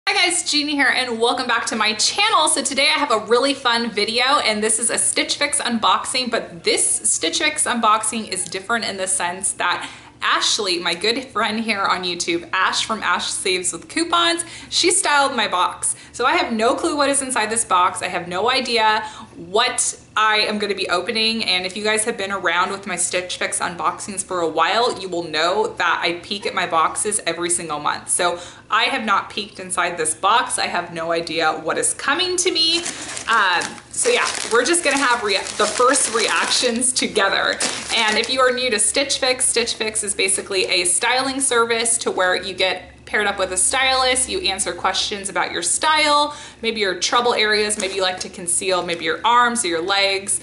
Hi guys, Gina here and welcome back to my channel. So today I have a really fun video and this is a Stitch Fix unboxing, but this Stitch Fix unboxing is different in the sense that Ashley, my good friend here on YouTube, Ash from Ash Saves with Coupons, she styled my box. So I have no clue what is inside this box. I have no idea what I am going to be opening, and if you guys have been around with my Stitch Fix unboxings for a while, you will know that I peek at my boxes every single month. So I have not peeked inside this box. I have no idea what is coming to me. So yeah, we're just gonna have the first reactions together. And if you are new to Stitch Fix is basically a styling service to where you get paired up with a stylist, you answer questions about your style, maybe your trouble areas, maybe you like to conceal maybe your arms or your legs.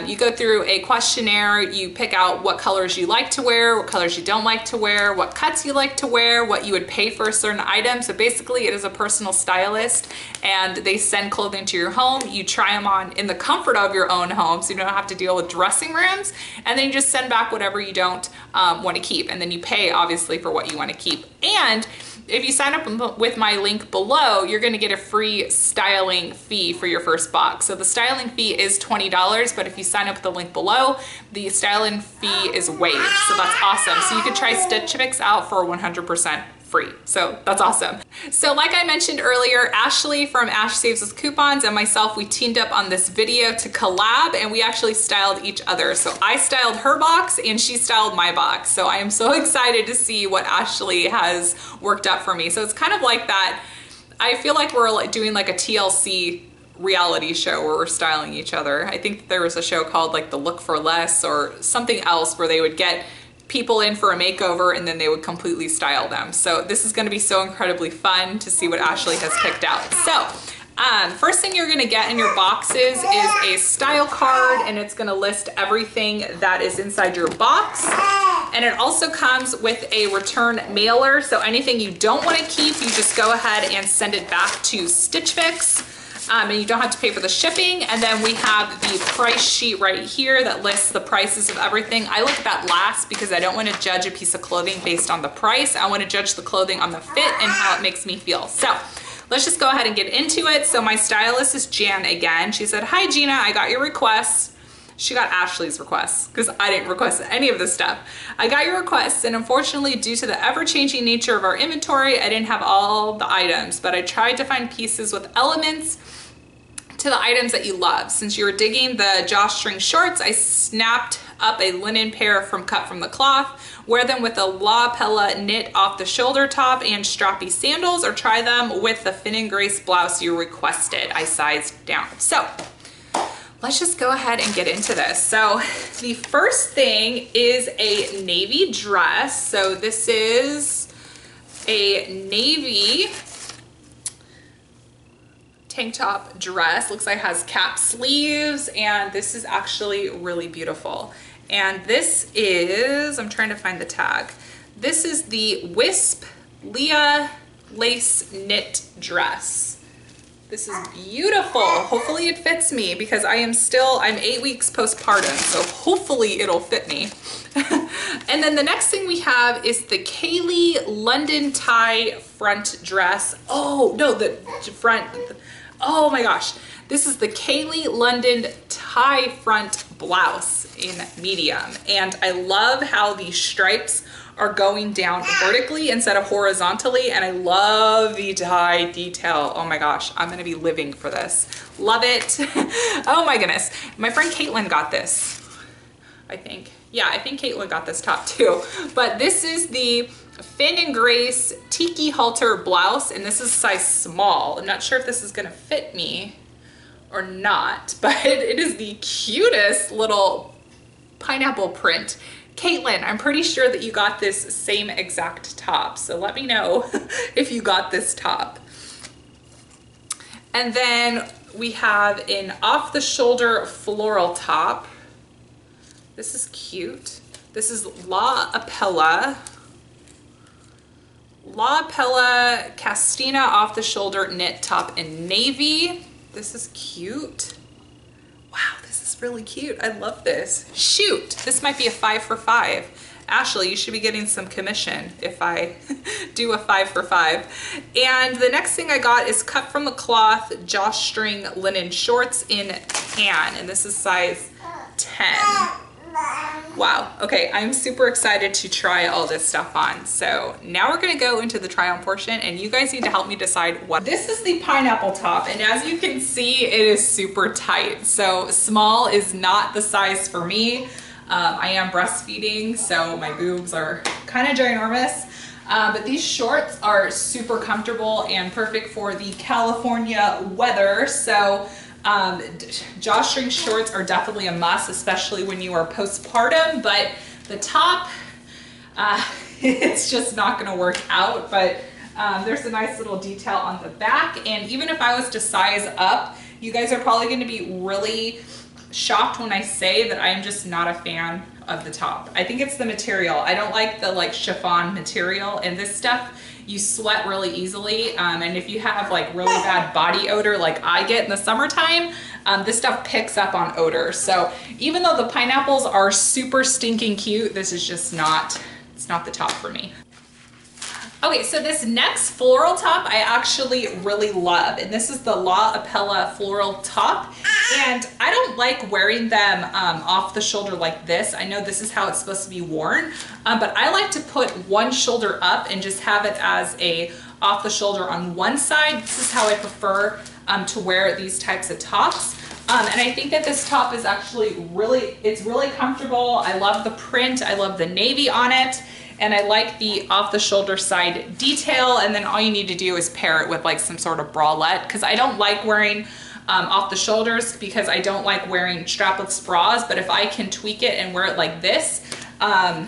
You go through a questionnaire, you pick out what colors you like to wear, what colors you don't like to wear, what cuts you like to wear, what you would pay for a certain item. So basically it is a personal stylist and they send clothing to your home, you try them on in the comfort of your own home so you don't have to deal with dressing rooms, and then you just send back whatever you don't want to keep, and then you pay obviously for what you want to keep. And if you sign up with my link below, you're gonna get a free styling fee for your first box. So the styling fee is $20, but if you sign up with the link below, the styling fee is waived. So that's awesome. So you could try Stitch Fix out for 100% free. So that's awesome. So like I mentioned earlier, Ashley from Ash Saves with Coupons and myself, we teamed up on this video to collab, and we actually styled each other. So I styled her box and she styled my box. So I am so excited to see what Ashley has worked up for me. So it's kind of like that. I feel like we're like doing like a TLC reality show where we're styling each other. I think there was a show called like The Look for Less or something else where they would get people in for a makeover and then they would completely style them. So this is gonna be so incredibly fun to see what Ashley has picked out. So first thing you're gonna get in your boxes is a style card, and it's gonna list everything that is inside your box. And it also comes with a return mailer. So anything you don't wanna keep, you just go ahead and send it back to Stitch Fix. And you don't have to pay for the shipping. And then we have the price sheet right here that lists the prices of everything. I look at that last because I don't want to judge a piece of clothing based on the price. I want to judge the clothing on the fit and how it makes me feel. So let's just go ahead and get into it. So my stylist is Jan again. She said, "Hi Gina, I got your request." She got Ashley's requests because I didn't request any of this stuff. "I got your requests, and unfortunately due to the ever-changing nature of our inventory, I didn't have all the items, but I tried to find pieces with elements to the items that you love. Since you were digging the drawstring shorts, I snapped up a linen pair cut from the cloth. Wear them with a La Pella knit off the shoulder top and strappy sandals, or try them with the Fin and Grace blouse you requested. I sized down." So let's just go ahead and get into this. So the first thing is a navy dress. So this is a navy tank top dress. Looks like it has cap sleeves, and this is actually really beautiful. And this is, I'm trying to find the tag. This is the Wisp Leah lace knit dress. This is beautiful. Hopefully it fits me because I'm 8 weeks postpartum, so hopefully it'll fit me. And then the next thing we have is the Kaylee London tie front dress. Oh no, the front, oh my gosh. This is the Kaylee London tie front blouse in medium. And I love how the stripes are going down vertically instead of horizontally, and I love the tie detail. Oh my gosh, I'm gonna be living for this. Love it. Oh my goodness. My friend Caitlin got this, I think. Yeah, I think Caitlin got this top too. But this is the Fin and Grace Tiki halter blouse, and this is size small. I'm not sure if this is gonna fit me or not, but it is the cutest little pineapple print. Caitlin, I'm pretty sure that you got this same exact top, so let me know if you got this top. And then we have an off-the-shoulder floral top. This is cute. This is La Pella Castina off-the-shoulder knit top in navy. This is cute. Wow, this is really cute. I love this. Shoot, this might be a 5 for $5. Ashley, you should be getting some commission if I do a 5 for 5. And the next thing I got is cut from the cloth drawstring linen shorts in tan, and this is size 10. Wow, okay, I'm super excited to try all this stuff on. So now we're gonna go into the try on portion, and you guys need to help me decide what. This is the pineapple top, and as you can see, it is super tight. So small is not the size for me. I am breastfeeding, so my boobs are kind of ginormous. But these shorts are super comfortable and perfect for the California weather. So drawstring shorts are definitely a must, especially when you are postpartum, but the top, it's just not gonna work out. But there's a nice little detail on the back, and even if I was to size up, you guys are probably gonna be really shocked when I say that I am just not a fan of the top. I think it's the material. I don't like the like chiffon material, and this stuff, you sweat really easily, and if you have like really bad body odor like I get in the summertime, this stuff picks up on odor. So even though the pineapples are super stinking cute, this is just not, it's not the top for me. Okay, so this next floral top I actually really love, and this is the La Appella floral top, and I don't like wearing them off the shoulder like this. I know this is how it's supposed to be worn, but I like to put one shoulder up and just have it as a off the shoulder on one side. This is how I prefer to wear these types of tops. And I think that this top is actually it's really comfortable. I love the print, I love the navy on it. And I like the off the shoulder side detail, and then all you need to do is pair it with like some sort of bralette, because I don't like wearing off the shoulders because I don't like wearing strapless bras, but if I can tweak it and wear it like this, I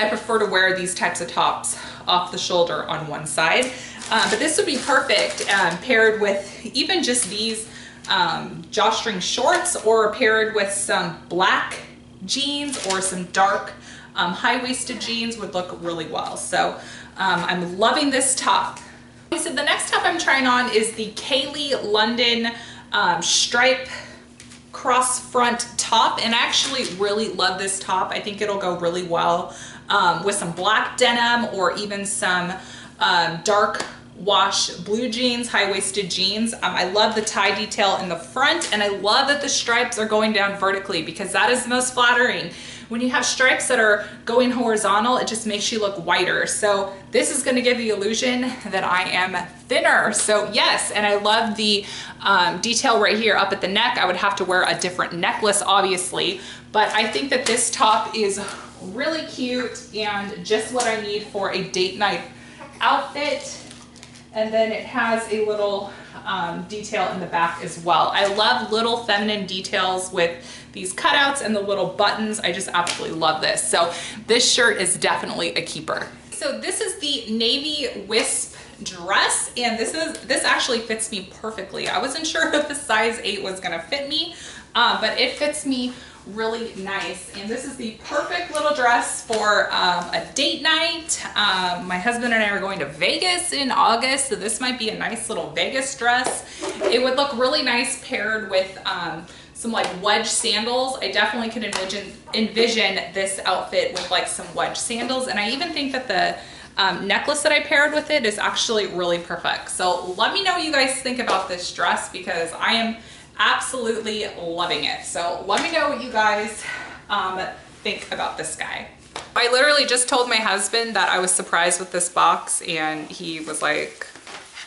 prefer to wear these types of tops off the shoulder on one side. But this would be perfect paired with even just these drawstring shorts, or paired with some black jeans or some dark high-waisted jeans would look really well. So I'm loving this top. So the next top I'm trying on is the Kaylee London stripe cross front top, and I actually really love this top. I think it'll go really well with some black denim, or even some dark wash blue jeans, high-waisted jeans. I love the tie detail in the front, and I love that the stripes are going down vertically, because that is the most flattering. When you have stripes that are going horizontal, it just makes you look whiter. So this is gonna give the illusion that I am thinner. So yes, and I love the detail right here up at the neck. I would have to wear a different necklace, obviously, but I think that this top is really cute and just what I need for a date night outfit. And then it has a little detail in the back as well. I love little feminine details with these cutouts and the little buttons. I just absolutely love this. So this shirt is definitely a keeper. So this is the navy wisp dress, and this actually fits me perfectly. I wasn't sure if the size 8 was gonna fit me, but it fits me really nice. And this is the perfect little dress for a date night. My husband and I are going to Vegas in August, so this might be a nice little Vegas dress. It would look really nice paired with some like wedge sandals. I definitely could envision this outfit with like some wedge sandals, and I even think that the necklace that I paired with it is actually really perfect. So let me know what you guys think about this dress, because I am absolutely loving it. So let me know what you guys think about this guy. I literally just told my husband that I was surprised with this box, and he was like,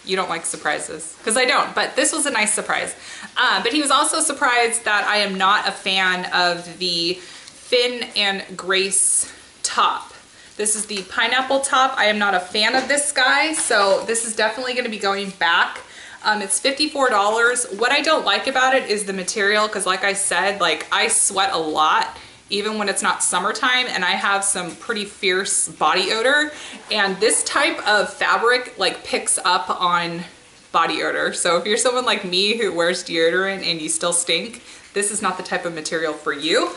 you don't like surprises? Because I don't, but this was a nice surprise. But he was also surprised that I am not a fan of the Finn and Grace top. This is the pineapple top. I am not a fan of this guy, so this is definitely gonna be going back. It's $54. What I don't like about it is the material, because like I said, like I sweat a lot even when it's not summertime, and I have some pretty fierce body odor, and this type of fabric like picks up on body odor. So if you're someone like me who wears deodorant and you still stink, this is not the type of material for you.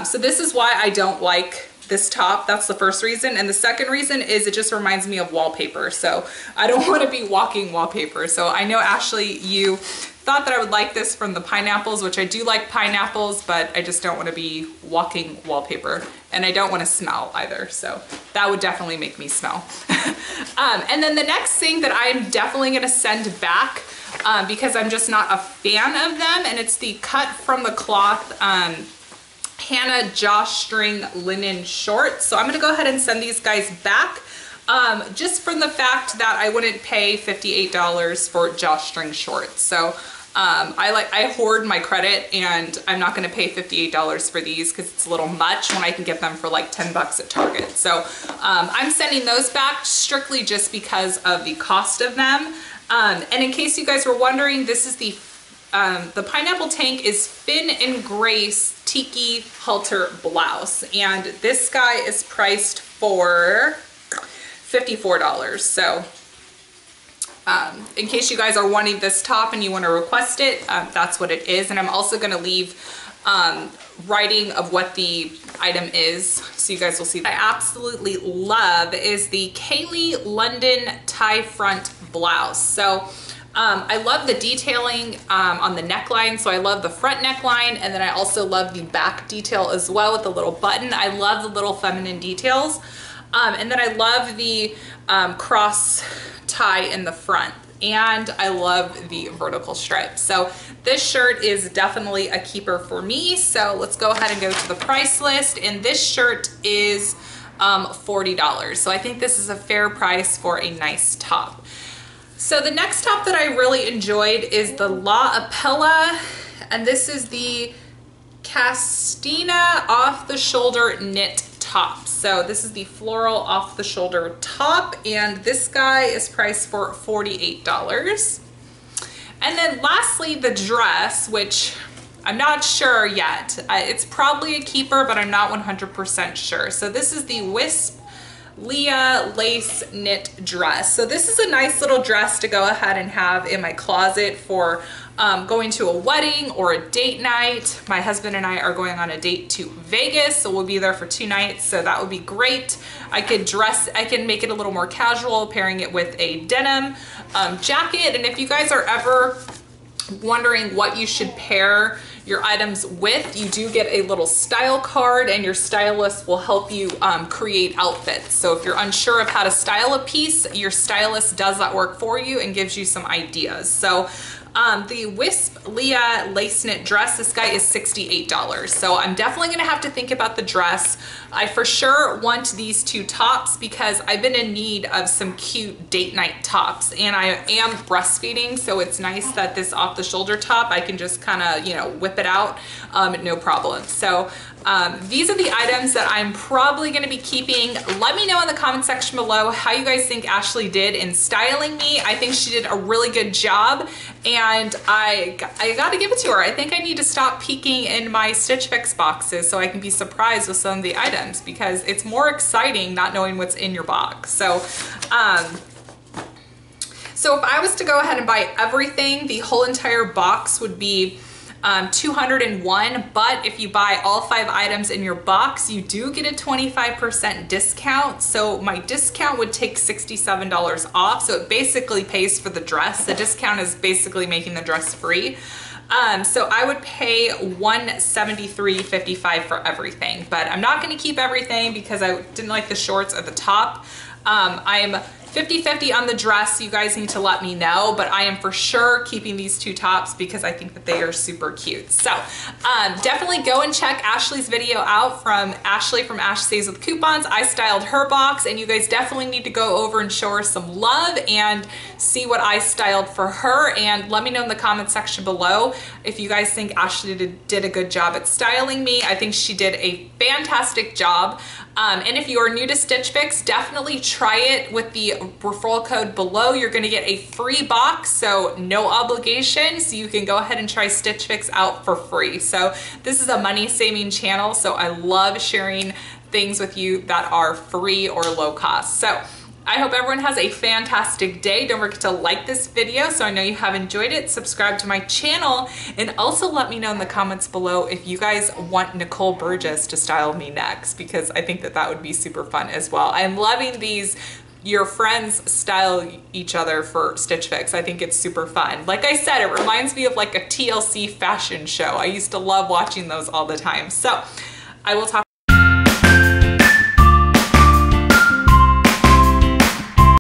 So this is why I don't like this top. That's the first reason. And the second reason is it just reminds me of wallpaper. So I don't want to be walking wallpaper. So I know, Ashley, you thought that I would like this from the pineapples, which I do like pineapples, but I just don't want to be walking wallpaper. and I don't want to smell either, so that would definitely make me smell. And then the next thing that I'm definitely going to send back, because I'm just not a fan of them, and it's the cut from the cloth Hannah Jawstring linen shorts. So I'm going to go ahead and send these guys back, just from the fact that I wouldn't pay $58 for jawstring shorts. So I hoard my credit, and I'm not going to pay $58 for these because it's a little much when I can get them for like 10 bucks at Target. So I'm sending those back strictly just because of the cost of them. And in case you guys were wondering, this is the Pineapple Tank is Finn and Grace Tiki Halter blouse, and this guy is priced for $54. So in case you guys are wanting this top and you want to request it, that's what it is. And I'm also going to leave writing of what the item is, so you guys will see. What I absolutely love is the Kaylee London tie front blouse. So I love the detailing on the neckline. So I love the front neckline, and then I also love the back detail as well with the little button. I love the little feminine details. And then I love the cross tie in the front, and I love the vertical stripes. So this shirt is definitely a keeper for me. So let's go ahead and go to the price list, and this shirt is $40. So I think this is a fair price for a nice top. So the next top that I really enjoyed is the La Appella, and this is the Castina off the shoulder knit top. So this is the floral off the shoulder top, and this guy is priced for $48. And then lastly, the dress, which I'm not sure yet. It's probably a keeper, but I'm not 100% sure. So this is the Wisp Leah lace knit dress. So this is a nice little dress to go ahead and have in my closet for going to a wedding or a date night. My husband and I are going on a date to Vegas, so we'll be there for 2 nights, so that would be great. I can make it a little more casual, pairing it with a denim jacket. And if you guys are ever wondering what you should pair your items with, you do get a little style card, and your stylist will help you create outfits. So if you're unsure of how to style a piece, your stylist does that work for you and gives you some ideas. So the Wisp Leah lace knit dress, this guy is $68. So I'm definitely gonna have to think about the dress. I for sure want these 2 tops because I've been in need of some cute date night tops, and I am breastfeeding, so it's nice that this off the shoulder top, I can just kind of, you know, whip it out, no problem. So these are the items that I'm probably going to be keeping. Let me know in the comment section below how you guys think Ashley did in styling me. I think she did a really good job, and I got to give it to her. I think I need to stop peeking in my Stitch Fix boxes so I can be surprised with some of the items, because it's more exciting not knowing what's in your box. So if I was to go ahead and buy everything, the whole entire box would be $201, but if you buy all 5 items in your box, you do get a 25% discount. So my discount would take $67 off. So it basically pays for the dress. The discount is basically making the dress free. So I would pay $173.55 for everything, but I'm not going to keep everything because I didn't like the shorts at the top. I'm 50-50 on the dress. You guys need to let me know, but I am for sure keeping these 2 tops because I think that they are super cute. So definitely go and check Ashley's video out from Ashley from Ash Saves with Coupons. I styled her box, and you guys definitely need to go over and show her some love and see what I styled for her. And let me know in the comment section below if you guys think Ashley did a good job at styling me. I think she did a fantastic job. And if you are new to Stitch Fix, definitely try it with the referral code below. You're gonna get a free box, so no obligation. So you can go ahead and try Stitch Fix out for free. So this is a money saving channel, so I love sharing things with you that are free or low cost. So I hope everyone has a fantastic day. Don't forget to like this video so I know you have enjoyed it. Subscribe to my channel, and also let me know in the comments below if you guys want Nicole Burgess to style me next, because I think that that would be super fun as well. I'm loving these your friends style each other for Stitch Fix. I think it's super fun. Like I said, it reminds me of like a TLC fashion show. I used to love watching those all the time. So I will talk